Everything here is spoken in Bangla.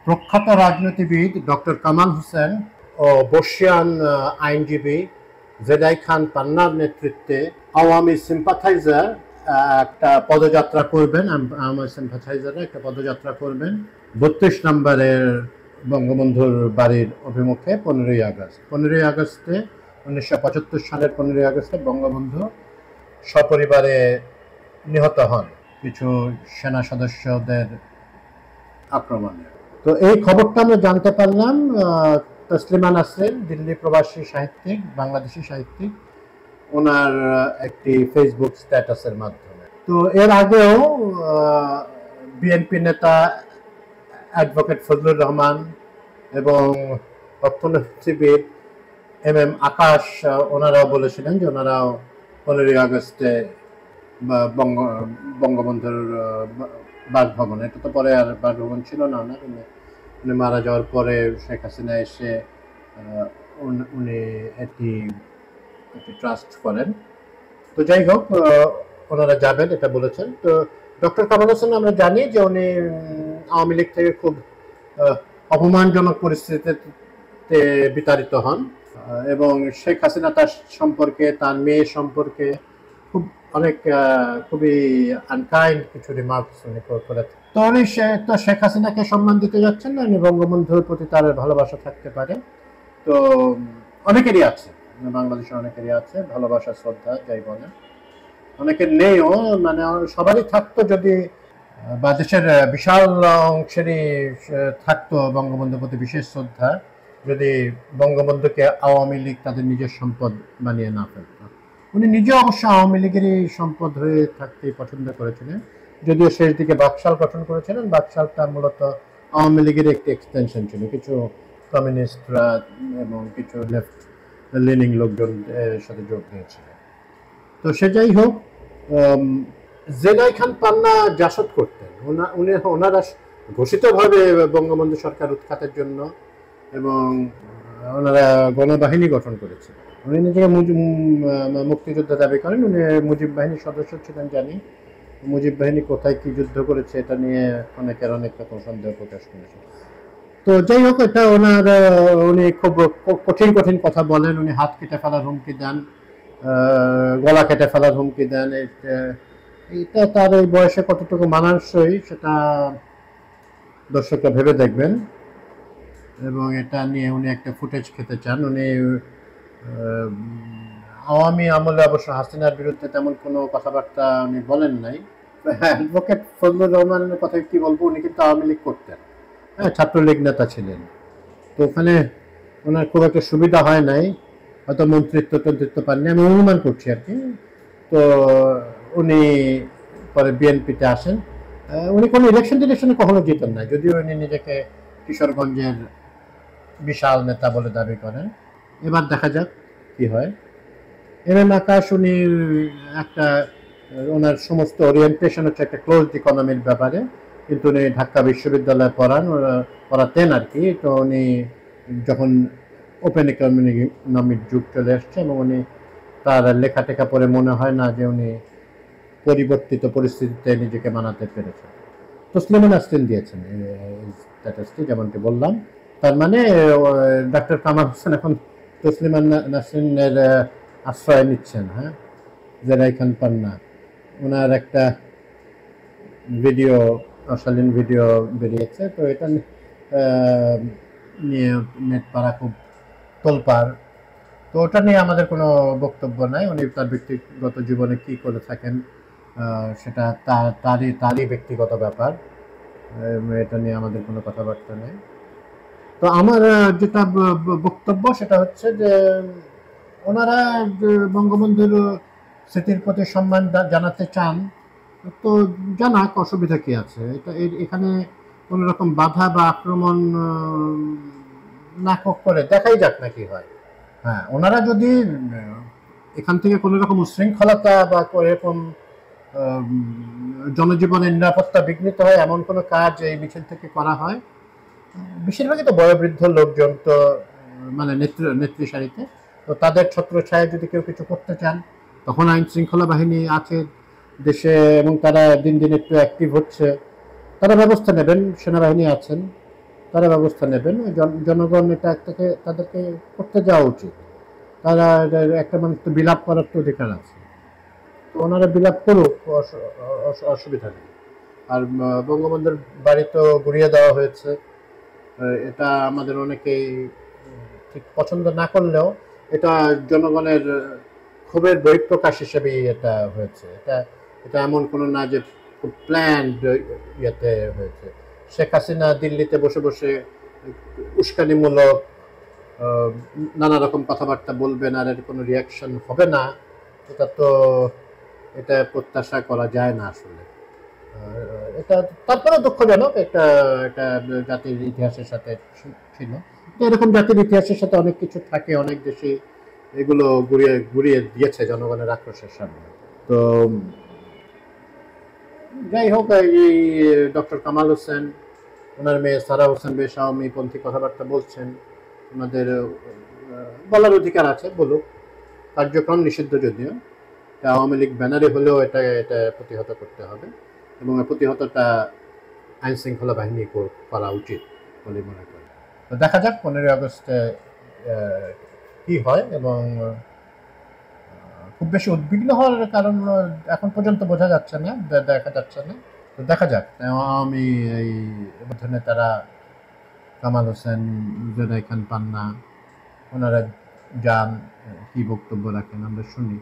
প্রখ্যাত রাজনীতিবিদ ডক্টর কামাল হোসেন ও বর্ষিয়ান আইনজীবী জেদাই খান পান্নার নেতৃত্বে আওয়ামী সিম্পাথাইজার একটা পদযাত্রা করবেন। আওয়ামী সিম্পাথাইজাররা একটা পদযাত্রা করবেন 32 নম্বরের বঙ্গবন্ধুর বাড়ির অভিমুখে 15ই আগস্ট। 15ই আগস্টে 1975 সালের 15ই আগস্টে বঙ্গবন্ধু সপরিবারে নিহত হন কিছু সেনা সদস্যদের আক্রমণে। তো এই খবরটা আমরা জানতে পারলাম তসলিমা নাসরিন, দিল্লি প্রবাসী সাহিত্যিক, বাংলাদেশি সাহিত্যিক, ওনার একটি ফেসবুক স্ট্যাটাসের মাধ্যমে। তো এর আগেও বিএনপি নেতা অ্যাডভোকেট ফজলুর রহমান এবং অর্থনীতিবিদ এম আকাশ ওনারাও বলেছিলেন যে ওনারাও 15ই আগস্টে বঙ্গবন্ধুর বাসভবন, এটা তো পরে আর বাসভবন ছিল না, উনি মারা যাওয়ার পরে শেখ হাসিনা এসে উনি একটি ট্রাস্ট করেন। তো যাই হোক, ওনারা যাবেন এটা বলেছেন। তো ডক্টর কামাল হোসেন আমরা জানি যে উনি আওয়ামী লীগ থেকে খুব অপমানজনক পরিস্থিতিতে বিতাড়িত হন এবং শেখ হাসিনা তার সম্পর্কে, তার মেয়ে সম্পর্কে খুবই আনকাইন্ড কিছু রিমার্কস উনি করেছেন। তো উনি তো শেখ হাসিনাকে সম্মান দিতে যাচ্ছেন না, উনি বঙ্গবন্ধুর প্রতি তার ভালোবাসা থাকতে পারে। তো অনেকেরই আছে, বাংলাদেশের অনেকেরই আছে ভালোবাসা, শ্রদ্ধা, যাই বলেন। অনেকের নেইও, মানে সবারই থাকতো যদি, বা দেশের বিশাল অংশেরই থাকতো বঙ্গবন্ধুর প্রতি বিশেষ শ্রদ্ধা, যদি বঙ্গবন্ধুকে আওয়ামী লীগ তাদের নিজের সম্পদ বানিয়ে না ফেলত। উনি নিজে অবশ্য আওয়ামী লীগেরই সম্পদ হয়ে থাকতেই পছন্দ করেছিলেন, যদিও শেষ দিকে বাকশাল গঠন করেছিলেন। বাকশালটা মূলত আওয়ামী লীগের একটি এক্সটেনশন ছিল, কিছু কমিউনিস্টরা এবং কিছু লেফট লিনিং লোকজন এর সাথে যোগ দিয়েছিলেন। তো সে যাই হোক, জেদাই খান পান্না জাসদ করতেন, ওনারা ঘোষিতভাবে বঙ্গবন্ধু সরকার উৎখাতের জন্য, এবং ওনারা গণবাহিনী গঠন করেছেন। উনি নিজেকে মুক্তিযোদ্ধা দাবি করেন। উনি মুজিব বাহিনীর সদস্য ছিলেন জানি। মুজিব বাহিনী কোথায় কি যুদ্ধ করেছে এটা নিয়ে অনেকের অনেক রকম সন্দেহ প্রকাশ করেছে। তো যাই হোক, এটা উনি খুব কঠিন কঠিন কথা বলেন। উনি হাত কেটে ফেলার হুমকি দেন, গলা কেটে ফেলার হুমকি দেন। এটা তার এই বয়সে কতটুকু মানানসই সেটা দর্শকরা ভেবে দেখবেন। এবং এটা নিয়ে উনি একটা ফুটেজ খেতে চান। উনি আওয়ামী আমলে অবশ্য হাসিনার বিরুদ্ধে তেমন কোনো কথাবার্তা উনি বলেন নাই। অ্যাডভোকেট ফজলুর রহমানের কথা কি বলবো, উনি কিন্তু আওয়ামী লীগ করতেন, হ্যাঁ, ছাত্রলীগ নেতা ছিলেন। তো ওখানে ওনার খুব একটা সুবিধা হয় নাই, হয়তো মন্ত্রিত্ব পাননি, আমি অনুমান করছি আর কি। তো উনি পরে বিএনপিতে আসেন। উনি কোনো ইলেকশনে কখনো জিতেন না, যদিও উনি নিজেকে কিশোরগঞ্জের বিশাল নেতা বলে দাবি করেন। এবার দেখা যাক কি হয়। এম আকাশ, উনি একটা, ওনার সমস্ত ওরিয়েন্টেশন হচ্ছে একটা ক্লোজড ইকোনমির ব্যাপারে, কিন্তু উনি ঢাকা বিশ্ববিদ্যালয়ে পড়াতেন আর কি। তো উনি যখন ওপেন ইকোনমির যুগ চলে আসছে, এবং উনি তার লেখাটেখা পড়ে মনে হয় না যে উনি পরিবর্তিত পরিস্থিতিতে নিজেকে মানাতে পেরেছেন। তসলিমা নাসরিন দিয়েছেন স্ট্যাটাসটি, যেমনটি বললাম। তার মানে ডক্টর কামাল হোসেন এখন তসলিমা নাসরিনের আশ্রয় নিচ্ছেন। হ্যাঁ, জেদাই খান পান্না, ওনার একটা ভিডিও, অশালীন ভিডিও বেরিয়েছে। তো এটা নিয়ে নেট পাড়া খুব তোলপাড়। তো ওটা নিয়ে আমাদের কোনো বক্তব্য নাই। উনি তার ব্যক্তিগত জীবনে কি করে থাকেন সেটা তারই ব্যক্তিগত ব্যাপার, এটা নিয়ে আমাদের কোনো কথাবার্তা নেই। তো আমার যেটা বক্তব্য সেটা হচ্ছে যে ওনারা বঙ্গবন্ধুর স্মৃতির প্রতি সম্মান জানাতে চান, তো জানাক, অসুবিধা কি আছে। এখানে কোনো রকম বাধা বা আক্রমণ না করে দেখাই যাক না কি হয়। হ্যাঁ, ওনারা যদি এখান থেকে কোনো রকম উশৃঙ্খলতা বা এরকম জনজীবনের নিরাপত্তা বিঘ্নিত হয় এমন কোনো কাজ এই মিছিল থেকে করা হয়, বেশিরভাগই তো বয়োবৃদ্ধ লোকজন, তো মানে নেত্রী সারিতে, তো তাদের ছত্রছায়ায় যদি কেউ কিছু করতে চান, তখন আইন শৃঙ্খলা বাহিনী আছে দেশে এবং তারা দিন দিন একটু অ্যাক্টিভ হচ্ছে, তারা ব্যবস্থা নেবেন, সেনাবাহিনী আছেন, তারা ব্যবস্থা নেবেন। জনগণ এটা থেকে তাদেরকে করতে যাওয়া উচিত। তারা একটা মানুষ তো বিলাপ করার তো অধিকার আছে, তো ওনারা বিলাপ করুক, অসুবিধা নেই। আর বঙ্গবন্ধুর বাড়ি তো ঘুরিয়ে দেওয়া হয়েছে, এটা আমাদের অনেকেই ঠিক পছন্দ না করলেও এটা জনগণের ক্ষোভের বহিঃপ্রকাশ হিসেবেই এটা হয়েছে। এটা এটা এমন কোনো না যে খুব প্ল্যান্ড ইয়েতে হয়েছে। শেখ হাসিনা দিল্লিতে বসে বসে উস্কানিমূলক নানা রকম কথাবার্তা বলবেন আর এর কোনো রিয়াকশন হবে না, এটা তো এটা প্রত্যাশা করা যায় না আসলে। এটা তারপরে দুঃখজনক, একটা একটা জাতির ইতিহাসের সাথে ছিল। এরকম জাতির ইতিহাসের সাথে অনেক কিছু থাকে, অনেক দেশে এগুলো ঘুরিয়ে ঘুরিয়ে দিয়েছে জনগণের আক্রোশের সামনে। তো যাই হোক, এই ডক্টর কামাল হোসেন, ওনার মেয়ে সারা হোসেন বেশ আওয়ামীপন্থী কথাবার্তা বলছেন, ওনাদের বলার অধিকার আছে, বলুক। কার্যক্রম নিষিদ্ধ যদিও, আওয়ামী লীগ ব্যানারে হলেও এটা এটা প্রতিহত করতে হবে, এবং প্রতিহতটা আইন শৃঙ্খলা বাহিনী করা উচিত বলে মনে করি। তো দেখা যাক 15ই আগস্টে কি হয়, এবং খুব বেশি উদ্বিগ্ন হওয়ার কারণ এখন পর্যন্ত বোঝা যাচ্ছে না, দেখা যাচ্ছে না। তো দেখা যাক আমি এই মধ্যে তারা কামাল হোসেন, জুনাই খান পান্না, ওনারা যান, কি বক্তব্য রাখেন আমরা শুনি।